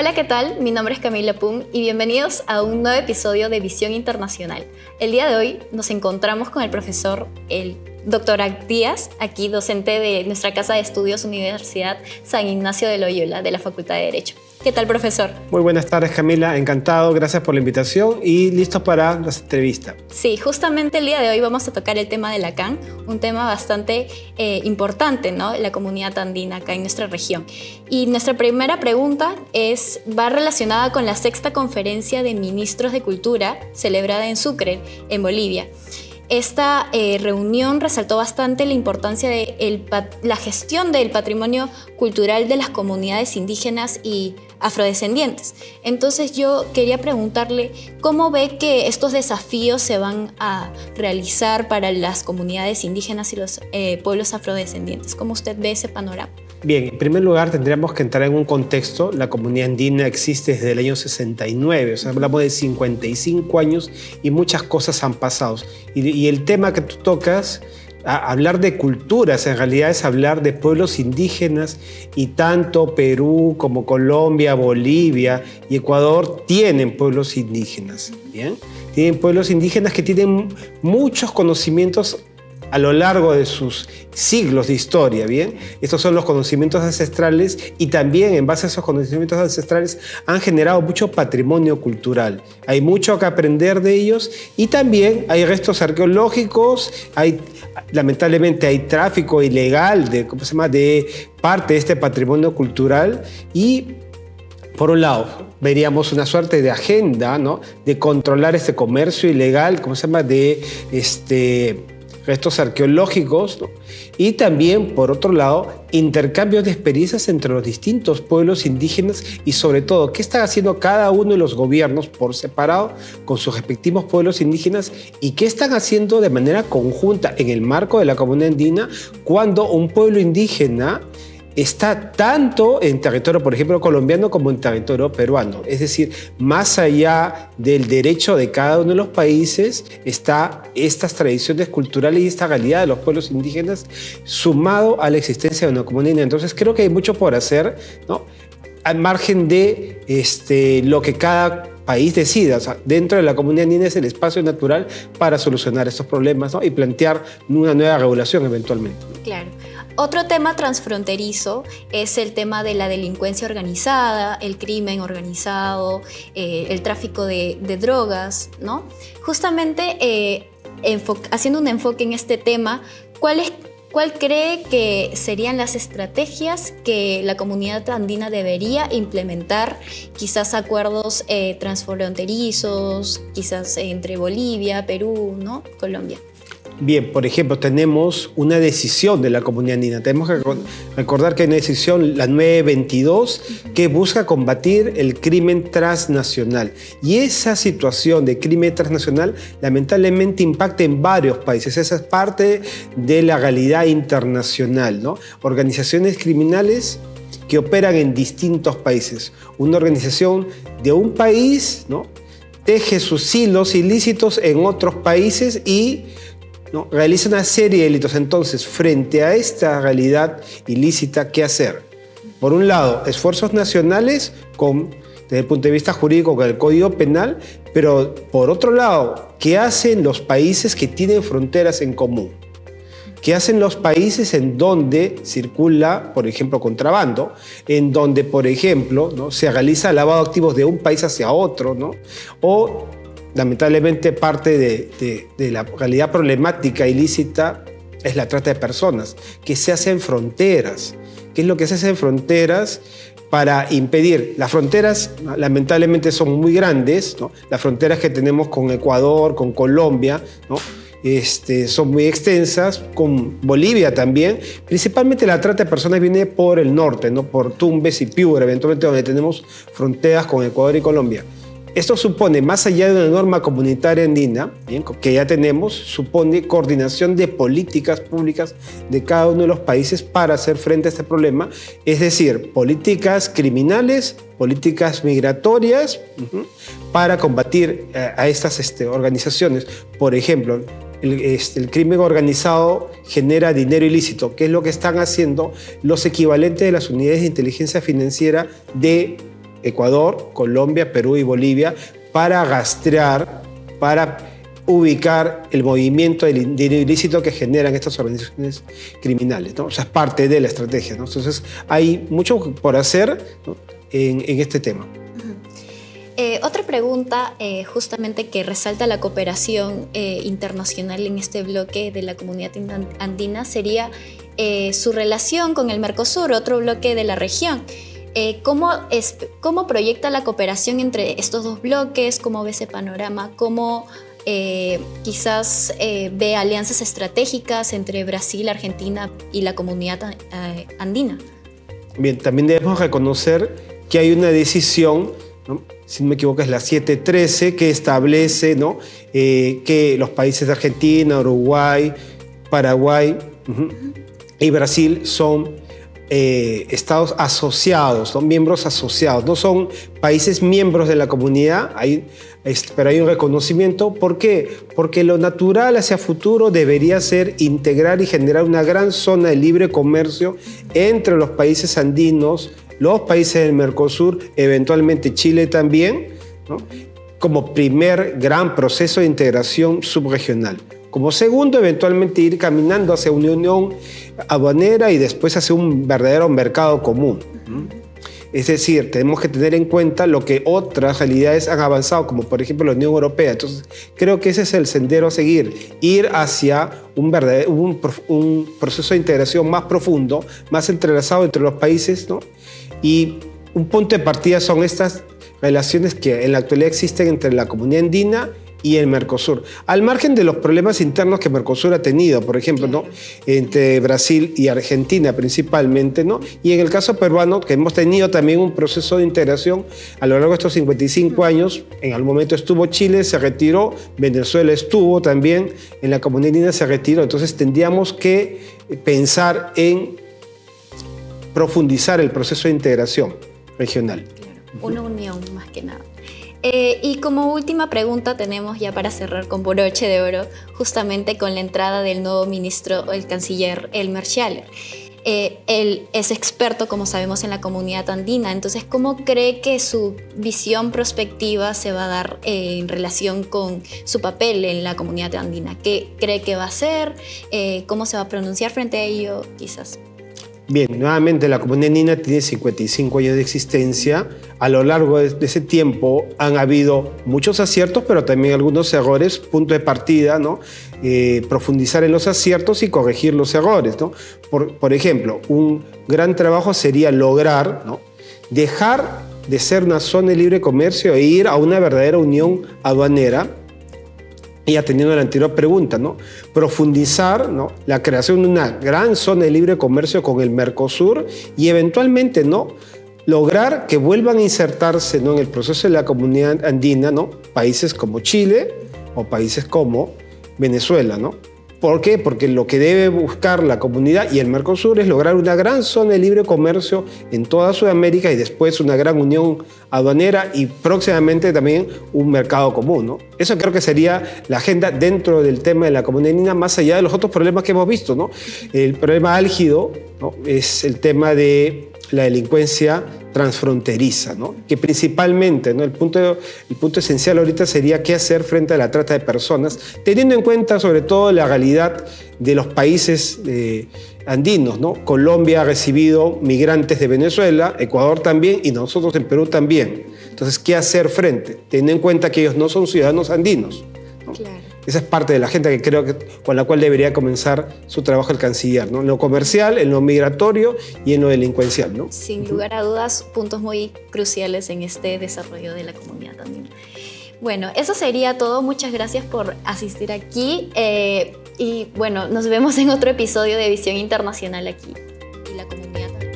Hola, ¿qué tal? Mi nombre es Camila Pum y bienvenidos a un nuevo episodio de Visión Internacional. El día de hoy nos encontramos con el profesor, el Dr. Díaz, aquí docente de nuestra Casa de Estudios Universidad San Ignacio de Loyola, de la Facultad de Derecho. ¿Qué tal, profesor? Muy buenas tardes, Camila. Encantado, gracias por la invitación y listo para la entrevista. Sí, justamente el día de hoy vamos a tocar el tema de Lacan, un tema bastante importante, ¿no? La comunidad andina acá en nuestra región. Y nuestra primera pregunta va relacionada con la sexta conferencia de ministros de Cultura celebrada en Sucre, en Bolivia. Esta reunión resaltó bastante la importancia de la gestión del patrimonio cultural de las comunidades indígenas y afrodescendientes. Entonces yo quería preguntarle cómo ve que estos desafíos se van a realizar para las comunidades indígenas y los pueblos afrodescendientes. ¿Cómo usted ve ese panorama? Bien, en primer lugar tendríamos que entrar en un contexto. La comunidad andina existe desde el año 69, o sea, hablamos de 55 años y muchas cosas han pasado. Y el tema que tú tocas, hablar de culturas, en realidad es hablar de pueblos indígenas, y tanto Perú como Colombia, Bolivia y Ecuador tienen pueblos indígenas, ¿bien? Tienen pueblos indígenas que tienen muchos conocimientos a lo largo de sus siglos de historia, ¿bien? Estos son los conocimientos ancestrales y también en base a esos conocimientos ancestrales han generado mucho patrimonio cultural. Hay mucho que aprender de ellos y también hay restos arqueológicos, lamentablemente hay tráfico ilegal de parte de este patrimonio cultural y por un lado, veríamos una suerte de agenda, ¿no?, de controlar este comercio ilegal, de restos arqueológicos, ¿no? Y también, por otro lado, intercambios de experiencias entre los distintos pueblos indígenas y, sobre todo, qué están haciendo cada uno de los gobiernos por separado con sus respectivos pueblos indígenas y qué están haciendo de manera conjunta en el marco de la comunidad andina cuando un pueblo indígena está tanto en territorio, por ejemplo, colombiano como en territorio peruano. Es decir, más allá del derecho de cada uno de los países, está estas tradiciones culturales y esta realidad de los pueblos indígenas sumado a la existencia de una comunidad. Entonces, creo que hay mucho por hacer, ¿no?, al margen de lo que cada país decida. O sea, dentro de la comunidad andina es el espacio natural para solucionar estos problemas, ¿no?, y plantear una nueva regulación eventualmente. Claro. Otro tema transfronterizo es el tema de la delincuencia organizada, el crimen organizado, el tráfico de drogas, ¿no? Justamente haciendo un enfoque en este tema, ¿cuál cree que serían las estrategias que la comunidad andina debería implementar? Quizás acuerdos transfronterizos, quizás entre Bolivia, Perú, ¿no?, Colombia. Bien, por ejemplo, tenemos una decisión de la comunidad andina. Tenemos que recordar que hay una decisión, la 922, que busca combatir el crimen transnacional. Y esa situación de crimen transnacional lamentablemente impacta en varios países. Esa es parte de la realidad internacional, ¿no? Organizaciones criminales que operan en distintos países. Una organización de un país, ¿no?, teje sus hilos ilícitos en otros países y, ¿no?, realiza una serie de delitos. Entonces, frente a esta realidad ilícita, ¿qué hacer? Por un lado, esfuerzos nacionales desde el punto de vista jurídico con el Código Penal, pero por otro lado, ¿qué hacen los países que tienen fronteras en común? ¿Qué hacen los países en donde circula, por ejemplo, contrabando? En donde, por ejemplo, ¿no?, se realiza lavado de activos de un país hacia otro, ¿no? O lamentablemente parte de la realidad problemática ilícita es la trata de personas, que se hace en fronteras. ¿Qué es lo que se hace en fronteras para impedir? Las fronteras lamentablemente son muy grandes, ¿no? Las fronteras que tenemos con Ecuador, con Colombia, ¿no?, son muy extensas, con Bolivia también. Principalmente la trata de personas viene por el norte, ¿no?, por Tumbes y Piura, eventualmente donde tenemos fronteras con Ecuador y Colombia. Esto supone, más allá de una norma comunitaria andina, bien, que ya tenemos, supone coordinación de políticas públicas de cada uno de los países para hacer frente a este problema, es decir, políticas criminales, políticas migratorias, para combatir a estas organizaciones. Por ejemplo, el crimen organizado genera dinero ilícito, que es lo que están haciendo los equivalentes de las unidades de inteligencia financiera de Ecuador, Colombia, Perú y Bolivia, para rastrear, para ubicar el movimiento del dinero ilícito que generan estas organizaciones criminales, ¿no? O sea, es parte de la estrategia, ¿no? Entonces, hay mucho por hacer, ¿no? en este tema. Otra pregunta, justamente que resalta la cooperación internacional en este bloque de la comunidad andina, sería su relación con el Mercosur, otro bloque de la región. ¿Cómo proyecta la cooperación entre estos dos bloques? ¿Cómo ve ese panorama? ¿Cómo quizás ve alianzas estratégicas entre Brasil, Argentina y la comunidad andina? Bien, también debemos reconocer que hay una decisión, ¿no? Si no me equivoco es la 713, que establece, ¿no? Que los países de Argentina, Uruguay, Paraguay y Brasil son estados asociados, son miembros asociados, no son países miembros de la comunidad, pero hay un reconocimiento. ¿Por qué? Porque lo natural hacia futuro debería ser integrar y generar una gran zona de libre comercio entre los países andinos, los países del Mercosur, eventualmente Chile también, ¿no? Como primer gran proceso de integración subregional. Como segundo, eventualmente ir caminando hacia una unión aduanera y después hacia un verdadero mercado común. Es decir, tenemos que tener en cuenta lo que otras realidades han avanzado, como por ejemplo la Unión Europea. Entonces, creo que ese es el sendero a seguir, ir hacia un proceso de integración más profundo, más entrelazado entre los países, ¿no? Y un punto de partida son estas relaciones que en la actualidad existen entre la comunidad andina y el Mercosur, al margen de los problemas internos que Mercosur ha tenido, por ejemplo, ¿no? Entre Brasil y Argentina principalmente, ¿no? Y en el caso peruano, que hemos tenido también un proceso de integración a lo largo de estos 55 años, en algún momento estuvo Chile, se retiró, Venezuela estuvo también, en la comunidad andina se retiró, entonces tendríamos que pensar en profundizar el proceso de integración regional. Claro, una unión más que nada. Y como última pregunta tenemos ya para cerrar con broche de oro, justamente con la entrada del nuevo ministro, el canciller Elmer Schaller. Él es experto, como sabemos, en la comunidad andina. Entonces, ¿cómo cree que su visión prospectiva se va a dar en relación con su papel en la comunidad andina? ¿Qué cree que va a hacer? ¿Cómo se va a pronunciar frente a ello, quizás? Bien, nuevamente la comunidad andina tiene 55 años de existencia. A lo largo de ese tiempo han habido muchos aciertos, pero también algunos errores. Punto de partida, ¿no? Profundizar en los aciertos y corregir los errores, ¿no? Por ejemplo, un gran trabajo sería lograr, ¿no? Dejar de ser una zona de libre comercio e ir a una verdadera unión aduanera. Y atendiendo la anterior pregunta, ¿no? Profundizar, ¿no? La creación de una gran zona de libre comercio con el Mercosur y eventualmente, ¿no? Lograr que vuelvan a insertarse, ¿no? En el proceso de la comunidad andina, ¿no? Países como Chile o países como Venezuela, ¿no? ¿Por qué? Porque lo que debe buscar la comunidad y el Mercosur es lograr una gran zona de libre comercio en toda Sudamérica y después una gran unión aduanera y próximamente también un mercado común, ¿no? Eso creo que sería la agenda dentro del tema de la comunidad andina, más allá de los otros problemas que hemos visto, ¿no? El problema álgido, ¿no? Es el tema de la delincuencia transfronteriza, ¿no? Que principalmente, ¿no? El punto esencial ahorita sería qué hacer frente a la trata de personas, teniendo en cuenta sobre todo la realidad de los países andinos, ¿no? Colombia ha recibido migrantes de Venezuela, Ecuador también y nosotros en Perú también. Entonces, ¿qué hacer frente? Teniendo en cuenta que ellos no son ciudadanos andinos, ¿no? Claro. Esa es parte de la agenda que creo que con la cual debería comenzar su trabajo el canciller, ¿no? En lo comercial, en lo migratorio y en lo delincuencial, ¿no? Sin lugar a dudas, puntos muy cruciales en este desarrollo de la comunidad andina. Bueno, eso sería todo. Muchas gracias por asistir aquí. Y bueno, nos vemos en otro episodio de Visión Internacional aquí y la comunidad andina.